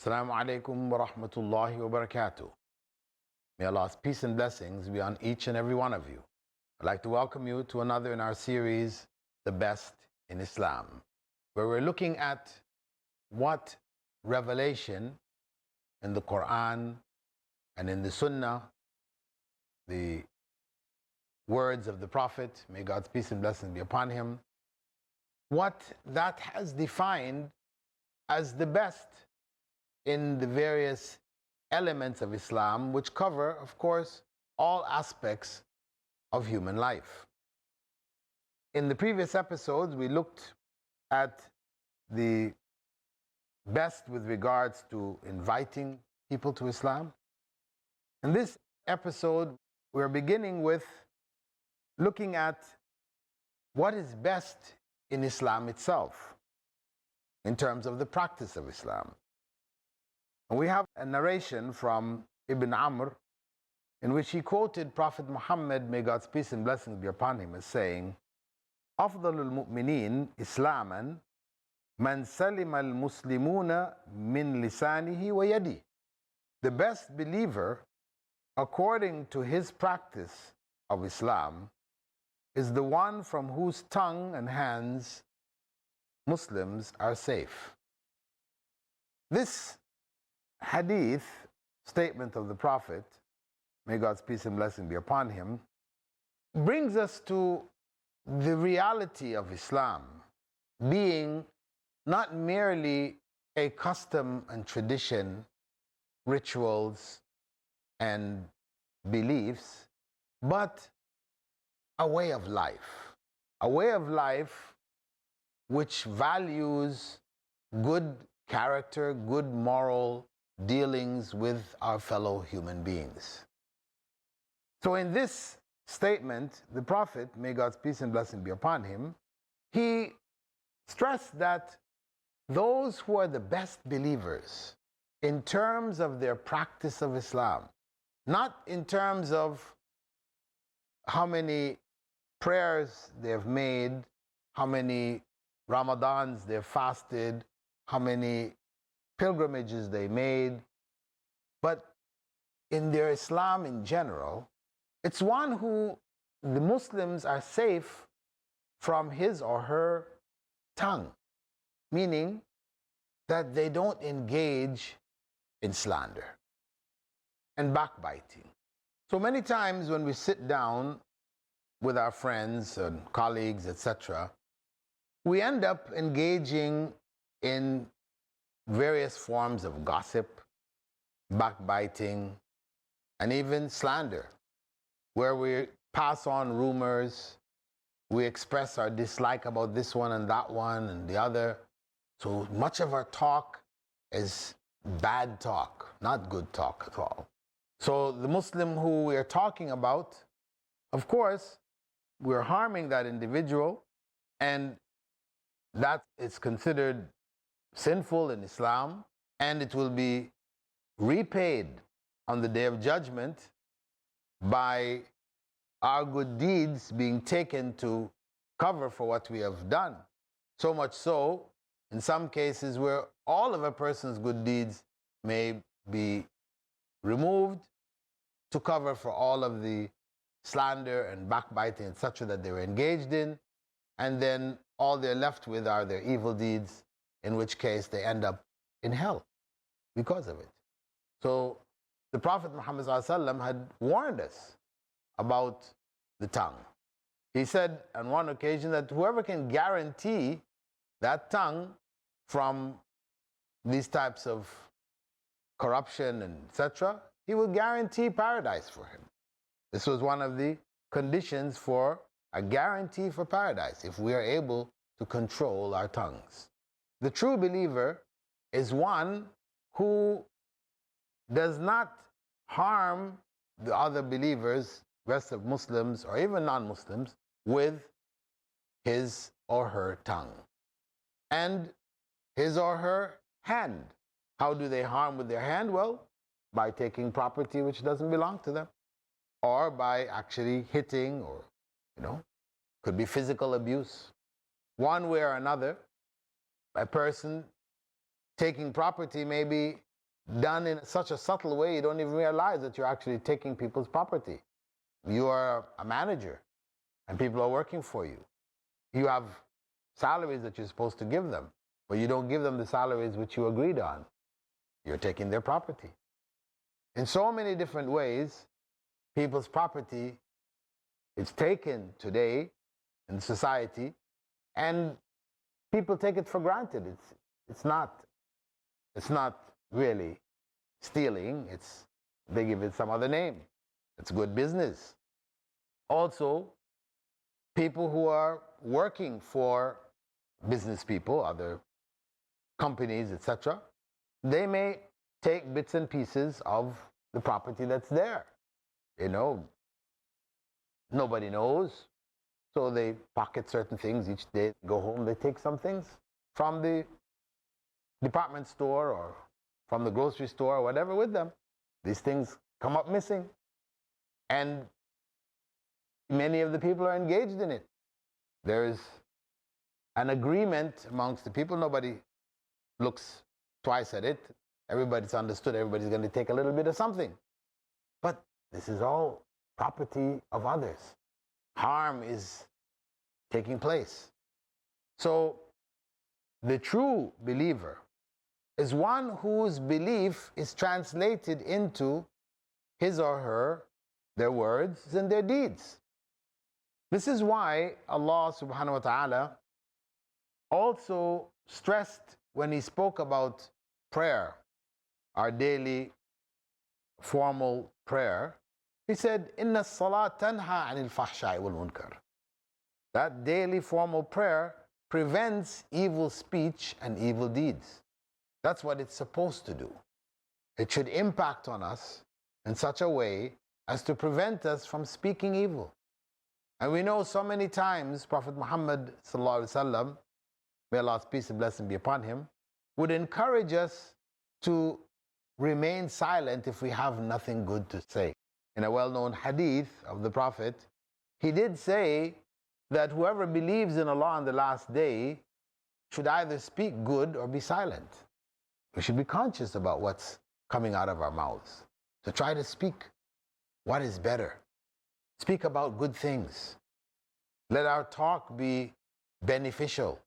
Assalamu alaikum wa rahmatullahi wa barakatuh. May Allah's peace and blessings be on each and every one of you. I'd like to welcome you to another in our series, The Best in Islam, where we're looking at what revelation in the Quran and in the Sunnah, the words of the Prophet, may God's peace and blessings be upon him, what that has defined as the best in the various elements of Islam, which cover, of course, all aspects of human life. In the previous episodes, we looked at the best with regards to inviting people to Islam. In this episode, we're beginning with looking at what is best in Islam itself, in terms of the practice of Islam. And we have a narration from Ibn Amr in which he quoted Prophet Muhammad, may God's peace and blessings be upon him, as saying, أفضل المؤمنين إسلاما من سلم المسلمون من لسانه ويده. The best believer, according to his practice of Islam, is the one from whose tongue and hands Muslims are safe. This Hadeeth, statement of the Prophet, may God's peace and blessing be upon him, brings us to the reality of Islam being not merely a custom and tradition, rituals and beliefs, but a way of life. A way of life which values good character, good moral dealings with our fellow human beings. So in this statement, the Prophet, may God's peace and blessing be upon him, he stressed that those who are the best believers in terms of their practice of Islam, not in terms of how many prayers they've made, how many Ramadans they've fasted, how many pilgrimages they made, but in their Islam in general, it's one who the Muslims are safe from his or her tongue, meaning that they don't engage in slander and backbiting. So many times when we sit down with our friends and colleagues, etc., we end up engaging in various forms of gossip, backbiting, and even slander, where we pass on rumors, we express our dislike about this one and that one and the other. So much of our talk is bad talk, not good talk at all. So the Muslim who we are talking about, of course, we're harming that individual, and that is considered sinful in Islam, and it will be repaid on the Day of Judgment by our good deeds being taken to cover for what we have done. So much so, in some cases, where all of a person's good deeds may be removed to cover for all of the slander and backbiting, etc., that they were engaged in, and then all they're left with are their evil deeds, in which case they end up in hell because of it. So the Prophet Muhammad ﷺ had warned us about the tongue. He said on one occasion that whoever can guarantee that tongue from these types of corruption and etc., he will guarantee paradise for him. This was one of the conditions for a guarantee for paradise, if we are able to control our tongues. The true believer is one who does not harm the other believers, rest of Muslims or even non-Muslims, with his or her tongue and his or her hand. How do they harm with their hand? Well, by taking property which doesn't belong to them, or by actually hitting, or, could be physical abuse. One way or another, a person taking property maybe done in such a subtle way you don't even realize that you're actually taking people's property. You are a manager and people are working for you. You have salaries that you're supposed to give them, but you don't give them the salaries which you agreed on. You're taking their property. In so many different ways, people's property is taken today in society, and people take it for granted. It's not really stealing. They give it some other name. It's good business. Also, people who are working for business people, other companies, etc., they may take bits and pieces of the property that's there. Nobody knows. So they pocket certain things each day, go home, they take some things from the department store or from the grocery store or whatever with them. These things come up missing. And many of the people are engaged in it. There is an agreement amongst the people. Nobody looks twice at it. Everybody's understood. Everybody's going to take a little bit of something. But this is all property of others. Harm is taking place. So the true believer is one whose belief is translated into his or their words and their deeds. This is why Allah subhanahu wa ta'ala also stressed when he spoke about prayer, our daily formal prayer, he said, Inna as-salat tanha anil fahsha'i wal munkar. That daily formal prayer prevents evil speech and evil deeds. That's what it's supposed to do. It should impact on us in such a way as to prevent us from speaking evil. And we know so many times Prophet Muhammad sallallahu alaihi wasallam, may Allah's peace and blessing be upon him, would encourage us to remain silent if we have nothing good to say. In a well-known hadith of the Prophet, he did say that whoever believes in Allah on the last day should either speak good or be silent. We should be conscious about what's coming out of our mouths, to try to speak what is better. Speak about good things. Let our talk be beneficial,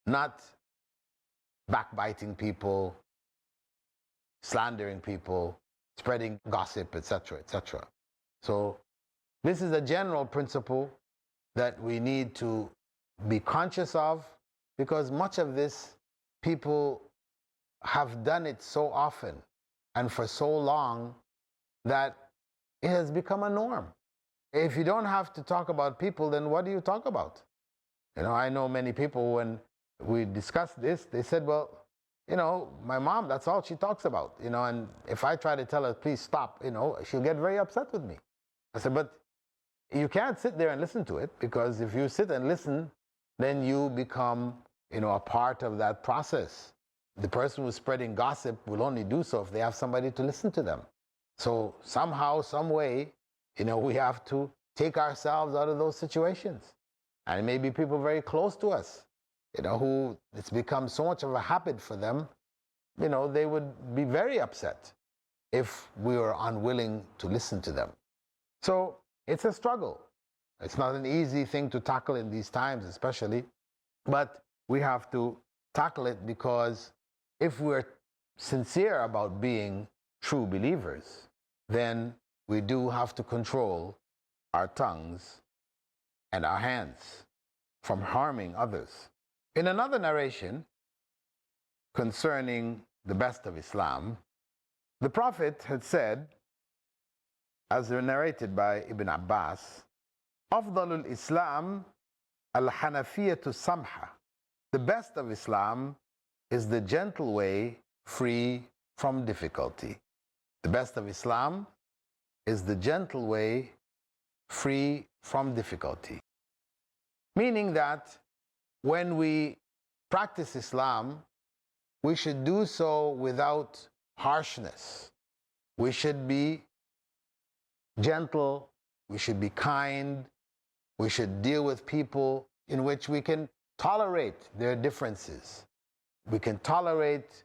not backbiting people, slandering people, spreading gossip, etc., etc. So this is a general principle that we need to be conscious of, because much of this people have done it so often and for so long that it has become a norm. If you don't have to talk about people, then what do you talk about? I know many people, when we discussed this, they said, well, my mom, that's all she talks about, and if I try to tell her, please stop, she'll get very upset with me. I said, but you can't sit there and listen to it, because if you sit and listen, then you become, a part of that process. The person who's spreading gossip will only do so if they have somebody to listen to them. So somehow, some way, we have to take ourselves out of those situations. And maybe people very close to us, who it's become so much of a habit for them, they would be very upset if we were unwilling to listen to them. So it's a struggle. It's not an easy thing to tackle in these times, especially, but we have to tackle it, because if we're sincere about being true believers, then we do have to control our tongues and our hands from harming others. In another narration concerning the best of Islam, the Prophet had said, as narrated by Ibn Abbas, أفضل الإسلام الحنفية السمحة. The best of Islam is the gentle way free from difficulty. The best of Islam is the gentle way free from difficulty. Meaning that when we practice Islam, we should do so without harshness. We should be gentle, we should be kind, we should deal with people in which we can tolerate their differences. We can tolerate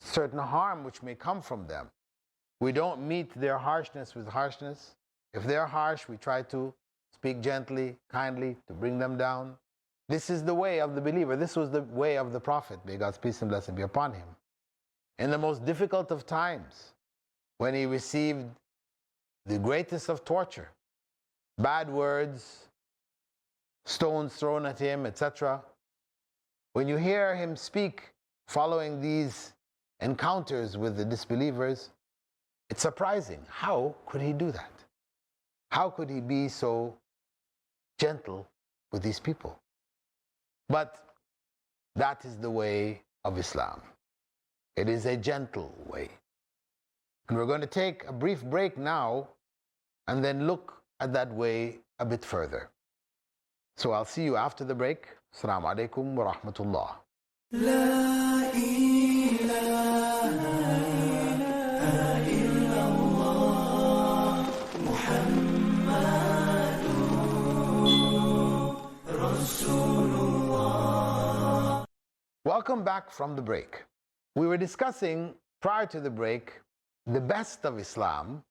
certain harm which may come from them. We don't meet their harshness with harshness. If they're harsh, we try to speak gently, kindly, to bring them down. This is the way of the believer. This was the way of the Prophet, may God's peace and blessing be upon him. In the most difficult of times, when he received the greatest of torture, bad words, stones thrown at him, etc. When you hear him speak following these encounters with the disbelievers, it's surprising. How could he do that? How could he be so gentle with these people? But that is the way of Islam. It is a gentle way. And we're going to take a brief break now and then look at that way a bit further. So I'll see you after the break. Assalamu alaikum wa rahmatullah. La ilaha illallah Muhammadun Rasulullah. Welcome back from the break. We were discussing prior to the break the best of Islam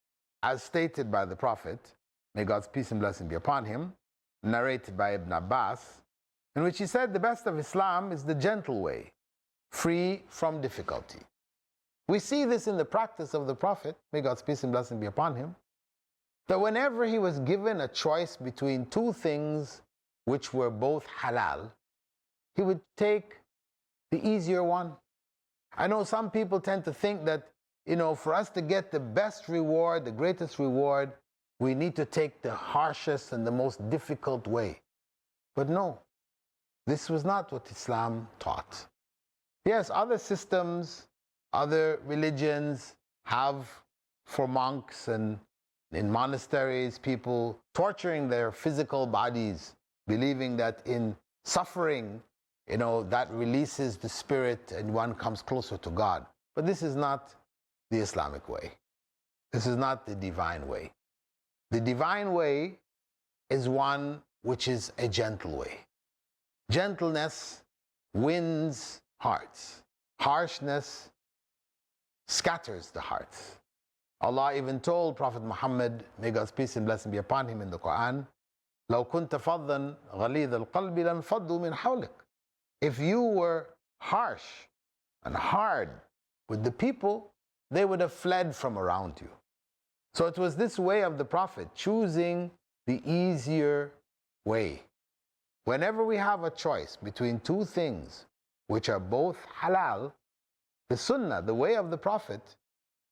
as stated by the Prophet, may God's peace and blessing be upon him, narrated by Ibn Abbas, in which he said the best of Islam is the gentle way, free from difficulty. We see this in the practice of the Prophet, may God's peace and blessing be upon him, that whenever he was given a choice between two things which were both halal, he would take the easier one. I know some people tend to think that, for us to get the best reward, the greatest reward, we need to take the harshest and the most difficult way. But no, this was not what Islam taught. Yes, other systems, other religions have, for monks and in monasteries, people torturing their physical bodies, believing that in suffering, that releases the spirit and one comes closer to God. But this is not the Islamic way. This is not the divine way. The divine way is one which is a gentle way. Gentleness wins hearts. Harshness scatters the hearts. Allah even told Prophet Muhammad, may God's peace and blessing be upon him, in the Quran, لو كنت فظا غليظ القلب لانفضوا من حولك. If you were harsh and hard with the people, they would have fled from around you. So it was this way of the Prophet, choosing the easier way. Whenever we have a choice between two things which are both halal, the sunnah, the way of the Prophet,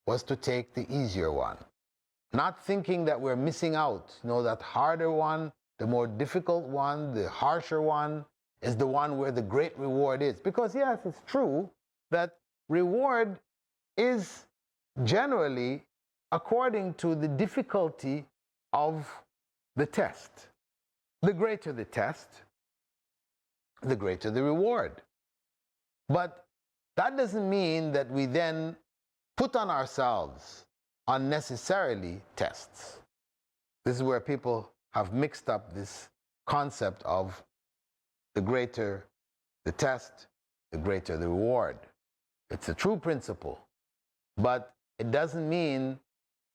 was to take the easier one. Not thinking that we're missing out. That harder one, the more difficult one, the harsher one, is the one where the great reward is. Because yes, it's true that reward is generally according to the difficulty of the test. The greater the test, the greater the reward. But that doesn't mean that we then put on ourselves unnecessarily tests. This is where people have mixed up this concept of the greater the test, the greater the reward. It's a true principle, but it doesn't mean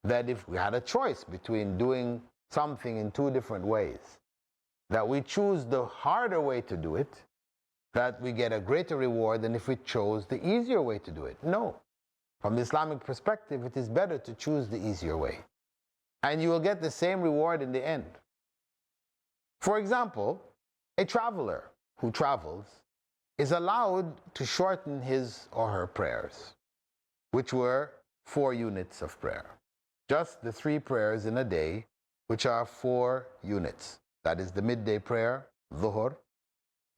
that if we had a choice between doing something in two different ways, that we choose the harder way to do it, that we get a greater reward than if we chose the easier way to do it. No. From the Islamic perspective, it is better to choose the easier way. And you will get the same reward in the end. For example, a traveler who travels is allowed to shorten his or her prayers, which were 4 units of prayer. Just the 3 prayers in a day, which are 4 units. That is the midday prayer, Dhuhr,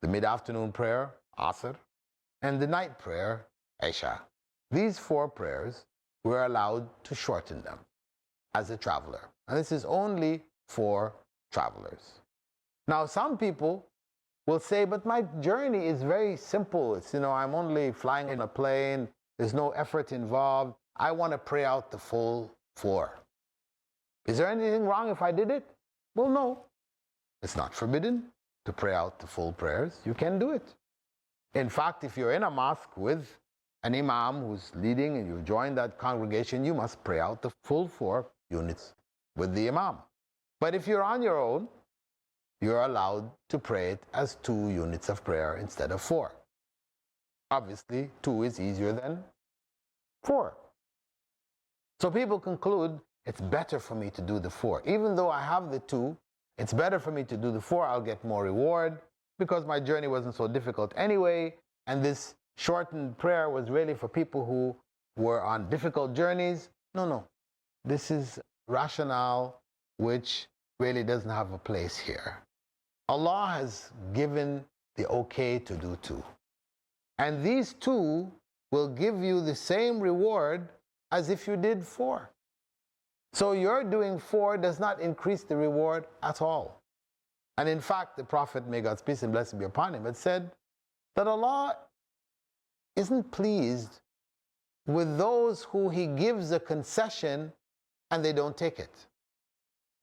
the mid-afternoon prayer, Asr, and the night prayer, Isha. These 4 prayers were allowed to shorten them as a traveler. And this is only for travelers. Now, some people will say, but my journey is very simple. It's, I'm only flying in a plane. There's no effort involved. I want to pray out the full 4. Is there anything wrong if I did it? Well, no. It's not forbidden to pray out the full prayers. You can do it. In fact, if you're in a mosque with an imam who's leading and you've joined that congregation, you must pray out the full 4 units with the imam. But if you're on your own, you're allowed to pray it as 2 units of prayer instead of 4. Obviously, 2 is easier than 4. So people conclude, it's better for me to do the 4. Even though I have the 2, it's better for me to do the 4. I'll get more reward because my journey wasn't so difficult anyway. And this shortened prayer was really for people who were on difficult journeys. No. This is rationale which really doesn't have a place here. Allah has given the okay to do 2. And these 2 will give you the same reward as if you did 4. So your doing 4 does not increase the reward at all. And in fact, the Prophet, may God's peace and blessing be upon him, had said that Allah isn't pleased with those who He gives a concession and they don't take it.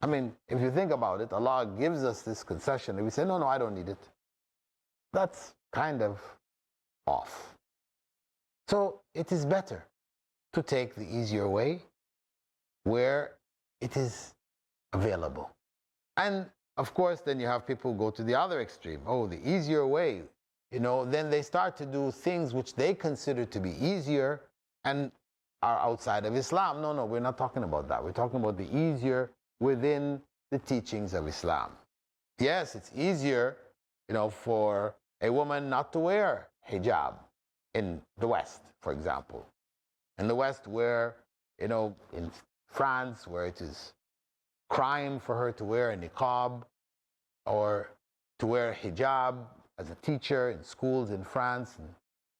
I mean, if you think about it, Allah gives us this concession and we say, no, I don't need it. That's kind of off. So it is better to take the easier way where it is available. And of course, then you have people who go to the other extreme. Oh, the easier way. Then they start to do things which they consider to be easier and are outside of Islam. No, we're not talking about that. We're talking about the easier within the teachings of Islam. Yes, it's easier, for a woman not to wear hijab in the West, for example. In the West where, in France, where it is crime for her to wear a niqab or to wear hijab as a teacher in schools in France and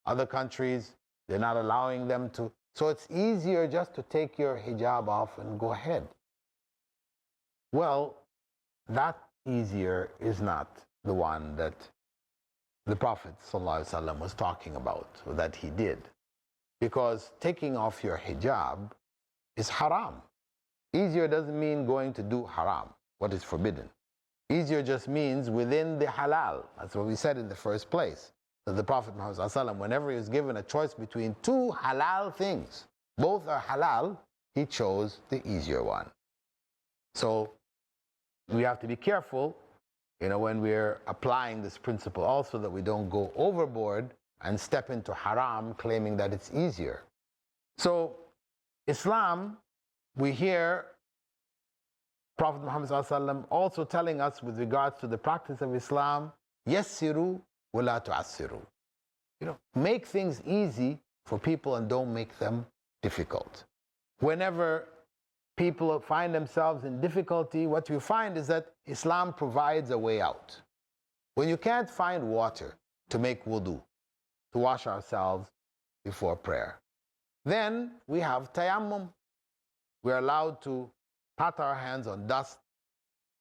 other countries, they're not allowing them to. So it's easier just to take your hijab off and go ahead. Well, that easier is not the one that the Prophet ﷺ was talking about, or that he did. Because taking off your hijab is haram. Easier doesn't mean going to do haram, what is forbidden. Easier just means within the halal. That's what we said in the first place. That the Prophet Muhammad ﷺ, whenever he was given a choice between 2 halal things, both are halal, he chose the easier one. So we have to be careful, when we're applying this principle also, that we don't go overboard and step into haram claiming that it's easier. So Islam, we hear Prophet Muhammad ﷺ also telling us with regards to the practice of Islam, yassiru wa la tu'assiru. Make things easy for people and don't make them difficult. Whenever people find themselves in difficulty, what you find is that Islam provides a way out. When you can't find water to make wudu, to wash ourselves before prayer, then we have tayammum. We're allowed to pat our hands on dust,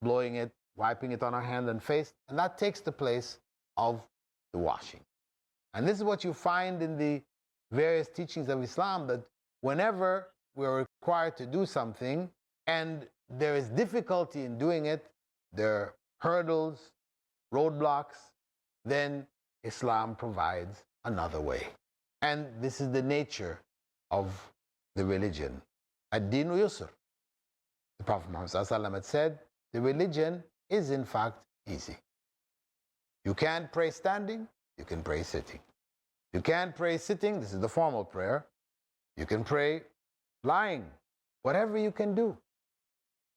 blowing it, wiping it on our hand and face, and that takes the place of the washing. And this is what you find in the various teachings of Islam, that whenever we're required to do something and there is difficulty in doing it, there are hurdles, roadblocks, then Islam provides another way. And this is the nature of the religion. Ad-Dinu Yusr. The Prophet Muhammad ﷺ had said, the religion is in fact easy. You can't pray standing, you can pray sitting. You can't pray sitting, this is the formal prayer. You can pray lying. Whatever you can do.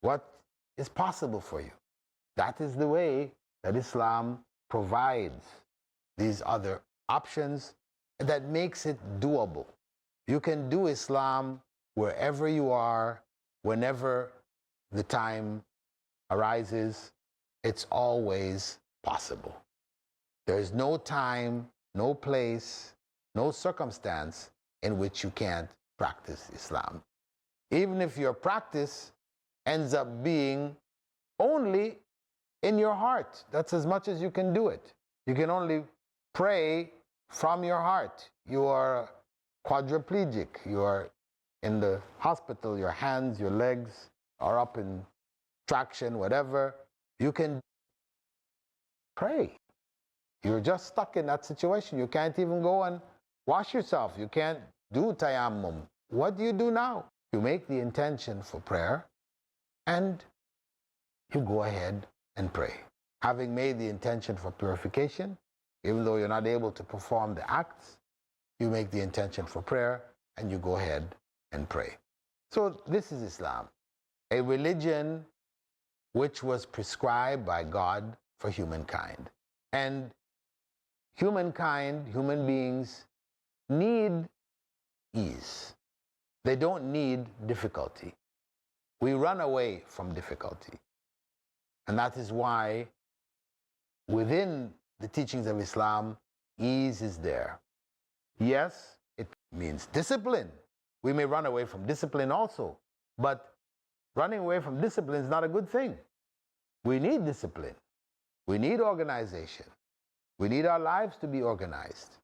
What is possible for you. That is the way that Islam provides these other options that makes it doable. You can do Islam wherever you are, whenever the time arises. It's always possible. There is no time, no place, no circumstance in which you can't practice Islam. Even if your practice ends up being only in your heart, that's as much as you can do it. You can only pray from your heart. You are quadriplegic. You are in the hospital. Your hands, your legs are up in traction, whatever. You can pray. You're just stuck in that situation. You can't even go and Wash yourself. You can't do tayammum. What do you do now? You make the intention for prayer and you go ahead and pray. Having made the intention for purification, even though you're not able to perform the acts, you make the intention for prayer and you go ahead and pray. So this is Islam, a religion which was prescribed by God for humankind. And humankind, human beings, need ease. They don't need difficulty. We run away from difficulty. And that is why within the teachings of Islam, ease is there. Yes, it means discipline. We may run away from discipline also, but running away from discipline is not a good thing. We need discipline. We need organization. We need our lives to be organized.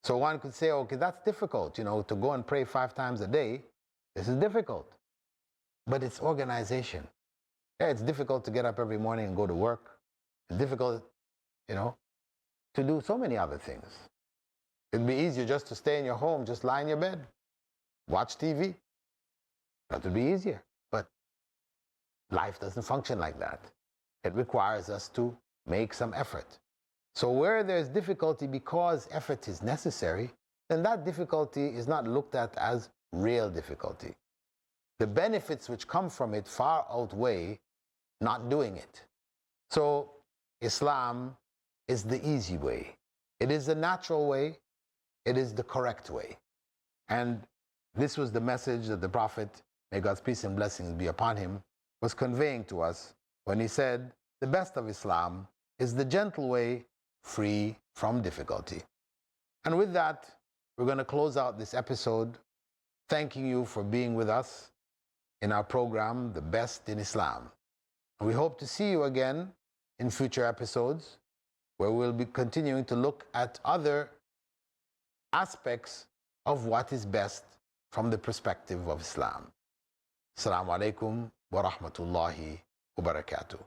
So one could say, okay, that's difficult, to go and pray 5 times a day. This is difficult. But it's organization. Yeah, it's difficult to get up every morning and go to work. It's difficult, to do so many other things. It'd be easier just to stay in your home, just lie in your bed, watch TV. That would be easier. But life doesn't function like that. It requires us to make some effort. So where there's difficulty because effort is necessary, then that difficulty is not looked at as real difficulty. The benefits which come from it far outweigh not doing it. So Islam is the easy way. It is the natural way. It is the correct way. And this was the message that the Prophet, may God's peace and blessings be upon him, was conveying to us when he said, the best of Islam is the gentle way, free from difficulty. And with that, we're going to close out this episode, thanking you for being with us in our program, The Best in Islam. And we hope to see you again in future episodes, where we'll be continuing to look at other aspects of what is best from the perspective of Islam. Assalamu alaikum wa rahmatullahi wa barakatuh.